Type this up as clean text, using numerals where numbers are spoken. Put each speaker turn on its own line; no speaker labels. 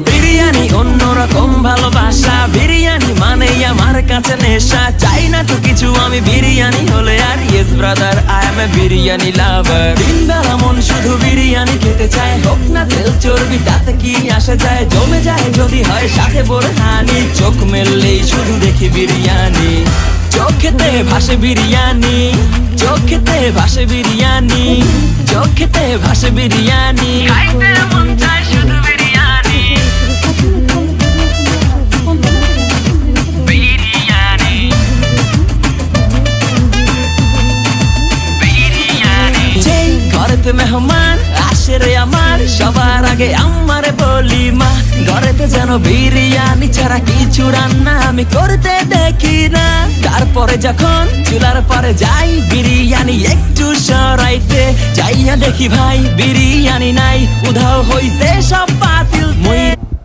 বিরিয়ানি অন্যরকম ভালোবাসা, বিরিয়ানি মানেই আমার কাছে নেশা। চাই না তো কিছু আমি বিরিয়ানি হলে আর, yes brother I M A biryani লাভার। দিন বেলা মন শুধু বিরিয়ানি খেতে চায়, হোক না তেল চর্বি তাতে কি আসে যায়। জমে যায় যদি হয় সাথে বোরহানি, চোখ মেললেই শুধু দেখি বিরিয়ানি। চোখেতে ভাসে বিরিয়ানি, চোখেতে ভাসে বিরিয়ানি, চোখেতে ভাসে বিরিয়ানি, খাইতে মন চায় শুধু বিরিয়ানি। বিরিয়ানি, বিরিয়ানি। যেই ঘরেতে মেহমান আসে রে আমার, সবার আগে আমারে বলি মা, ঘরেতে যেন বিরিয়ানি ছাড়া কিছু রান্না আমি করতে দেখি না। তারপরে যখন চুলার পরে যাই বিরিয়ানি একটু সরাইতে, যাইয়া দেখি ভাই বিরিয়ানি নাই, উধাও হইছে সব পাতিল। মই